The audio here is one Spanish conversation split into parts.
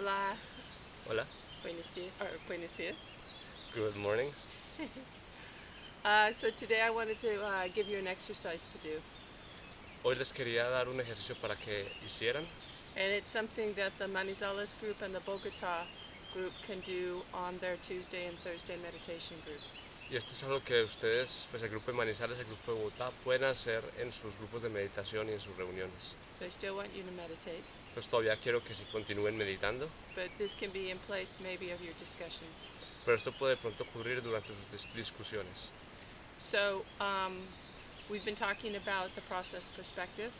Hola, Hola. buenos días. Good morning. So today I wanted to give you an exercise to do. Hoy les quería dar un ejercicio para que hicieran. And it's something that the Manizales group and the Bogota group can do on their Tuesday and Thursday meditation groups. Y esto es algo que ustedes, pues el grupo de Manizales, el grupo de Bogotá, pueden hacer en sus grupos de meditación y en sus reuniones. So I still want you to meditate, Entonces todavía quiero que se continúen meditando, but this can be in place maybe of your discussion. pero esto puede de pronto ocurrir durante sus discusiones. So we've been talking about the process perspective.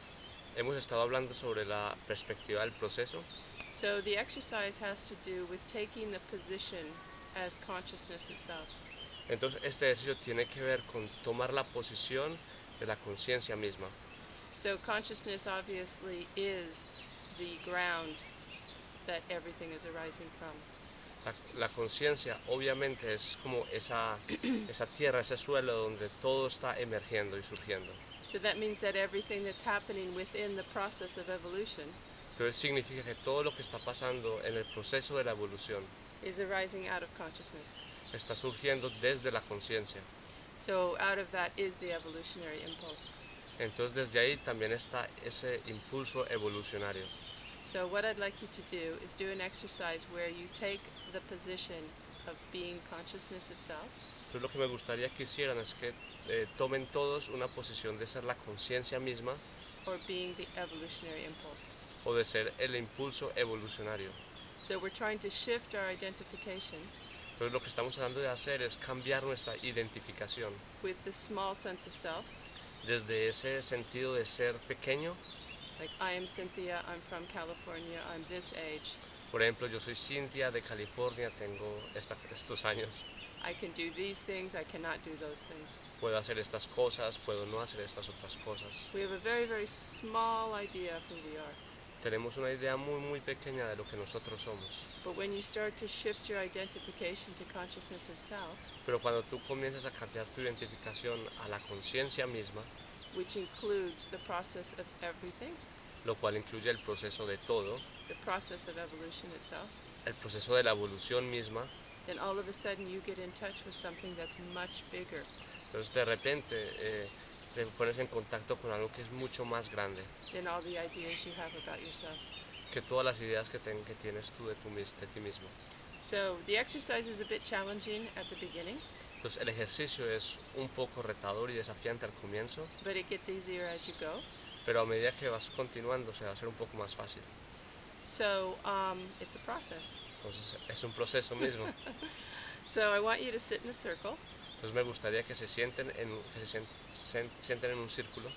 Hemos estado hablando sobre la perspectiva del proceso. So the exercise has to do with taking the position as consciousness itself. Entonces este ejercicio tiene que ver con tomar la posición de la conciencia misma. So consciousness obviously is the ground that everything is arising from. La conciencia obviamente es como esa tierra, ese suelo donde todo está emergiendo y surgiendo. So that means that everything that's happening within the process of evolution Entonces significa que todo lo que está pasando en el proceso de la evolución is arising out of consciousness. está surgiendo desde la conciencia. So out of that is the evolutionary impulse. Entonces desde ahí también está ese impulso evolucionario. So what I'd like you to do is do an exercise where you take the position of being consciousness itself. Entonces lo que me gustaría que hicieran es que tomen todos una posición de ser la conciencia misma Or being the evolutionary impulse. o de ser el impulso evolucionario. So we're trying to shift our identification Entonces lo que estamos tratando de hacer es cambiar nuestra identificación with the small sense of self. desde ese sentido de ser pequeño. Like, I am Cynthia, I'm from California, I'm this age. Por ejemplo, yo soy Cynthia de California, tengo estos años. I can do these things, I cannot do those things. Puedo hacer estas cosas, puedo no hacer estas otras cosas. We have a very, very small idea of who we are. Tenemos una idea muy pequeña de lo que nosotros somos. But when you start to shift your identification to consciousness itself, Pero cuando tú comienzas a cambiar tu identificación a la conciencia misma, which includes the process of everything, lo cual incluye el proceso de todo, the process of evolution itself, el proceso de la evolución misma, then all of a sudden you get in touch with something that's much bigger. entonces de repente te pones en contacto con algo que es mucho más grande Than all the ideas you have about yourself. que todas las ideas que tienes tú de ti mismo. So the exercise is a bit challenging at the beginning, Entonces el ejercicio es un poco retador y desafiante al comienzo, but it gets easier as you go. pero a medida que vas continuando se va a hacer un poco más fácil. So it's a process. Entonces es un proceso mismo. So I want you to sit in a circle, Entonces me gustaría que se sienten sienten en un círculo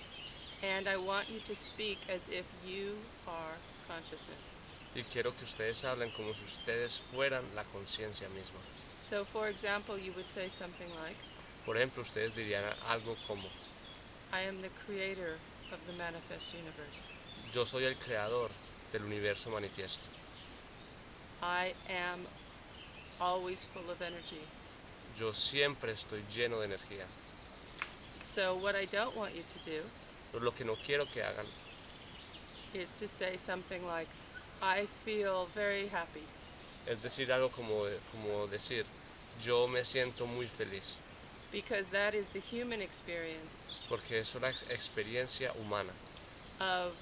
and I want you to speak as if you are consciousness. y quiero que ustedes hablen como si ustedes fueran la conciencia misma. So for example, you would say something like, Por ejemplo, ustedes dirían algo como: I am the creator of the manifest universe. yo soy el creador del universo manifiesto. I am always full of energy. Yo siempre estoy lleno de energía. So what I don't want you to do Pero lo que no quiero que hagan is to say something like, I feel very happy. es decir algo como decir: yo me siento muy feliz, Because that is the human experience porque es una experiencia humana of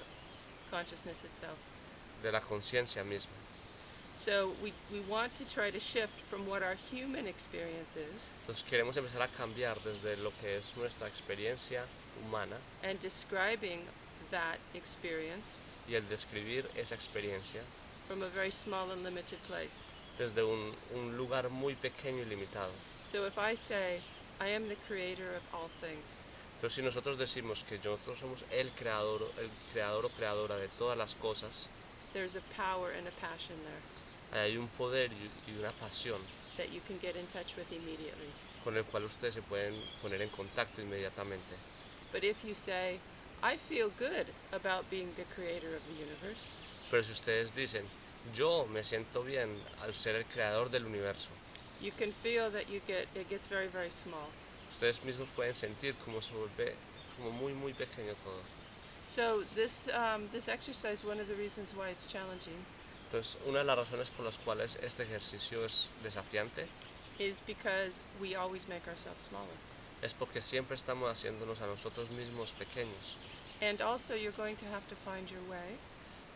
consciousness itself. de la conciencia misma. So we want to try to shift from what our human experience is Entonces queremos empezar a cambiar desde lo que es nuestra experiencia humana and describing that experience y el describir esa experiencia from a very small and limited place. desde un lugar muy pequeño y limitado. So if I say, I am the creator of all things, Entonces si nosotros decimos que nosotros somos el creador o creadora de todas las cosas, there's a power and a passion there hay un poder y una pasión that you can get in touch with immediately. con el cual ustedes se pueden poner en contacto inmediatamente. But if you say, I feel good about being the creator of the universe, Pero si ustedes dicen: yo me siento bien al ser el creador del universo, you can feel that it gets very, very small. ustedes mismos pueden sentir cómo se vuelve como muy pequeño todo. So this exercise, one of the reasons why it's challenging Entonces, una de las razones por las cuales este ejercicio es desafiante is because we always make ourselves smaller. es porque siempre estamos haciéndonos a nosotros mismos pequeños. And also you're going to have to find your way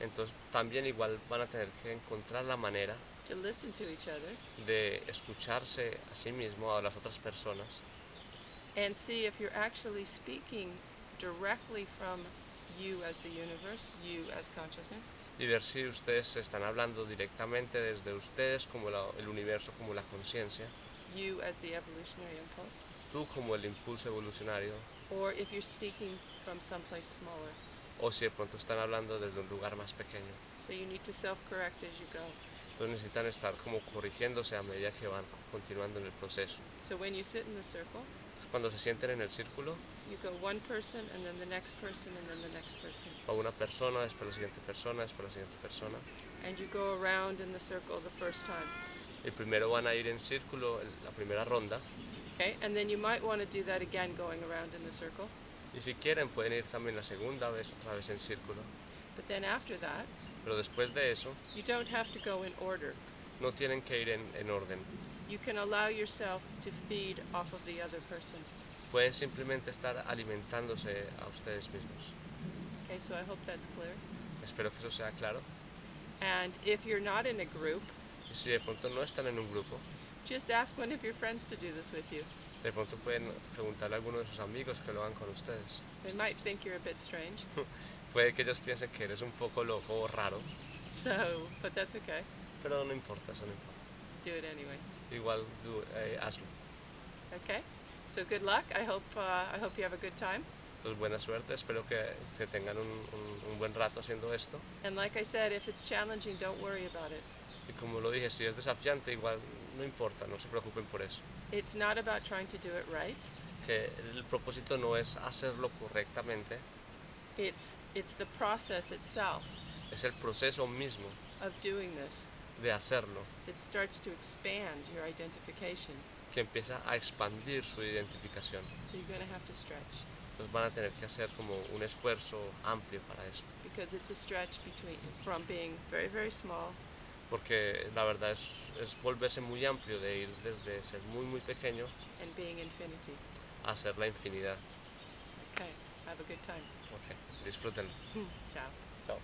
Entonces, también igual van a tener que encontrar la manera to listen to each other de escucharse a sí mismo, a las otras personas, and see if you're actually speaking directly from you as the universe, you as consciousness, y ver si ustedes están hablando directamente desde ustedes como el universo, como la conciencia, you as the evolutionary impulse, tú como el impulso evolucionario, or if you're speaking from someplace smaller. o si de pronto están hablando desde un lugar más pequeño. So you need to self-correct as you go. Entonces necesitan estar como corrigiéndose a medida que van continuando en el proceso. So when you sit in the circle, Entonces cuando se sienten en el círculo, you go one person and then the next person and then the next person. va una persona, después la siguiente persona, después la siguiente persona. And you go around in the circle the first time. Y primero van a ir en círculo la primera ronda, Okay? And then you might want to do that again going around in the circle. y si quieren pueden ir también la segunda vez, otra vez en círculo. But then after that, Pero después de eso, you don't have to go in order. no tienen que ir en orden. You can allow yourself to feed off of the other person. Pueden simplemente estar alimentándose a ustedes mismos. Okay, so I hope that's clear. Espero que eso sea claro. And if you're not in a group, Y si de pronto no están en un grupo, just ask one of your friends to do this with you. de pronto pueden preguntarle a alguno de sus amigos que lo hagan con ustedes. They might think you're a bit strange. Puede que ellos piensen que eres un poco loco o raro, So, but that's okay. pero no importa, eso no importa. Do it anyway. Igual hazlo. Okay? So good luck. I hope you have a good time. Pues buena suerte, espero que tengan un buen rato haciendo esto. And like I said, if it's challenging, don't worry about it. Y como lo dije, si es desafiante, igual no importa, no se preocupen por eso. It's not about trying to do it right. Que el propósito no es hacerlo correctamente, It's the process itself es el proceso mismo of doing this de hacerlo that starts to expand your identification. que empieza a expandir su identificación. So you're going to have to stretch Entonces van a tener que hacer como un esfuerzo amplio para esto, because it's a stretch from being very, very small porque la verdad es volverse muy amplio, de ir desde ser muy muy pequeño and being infinity. a ser la infinidad. Okay, have a good time. Ok, disfrútenlo. Ciao. Chao.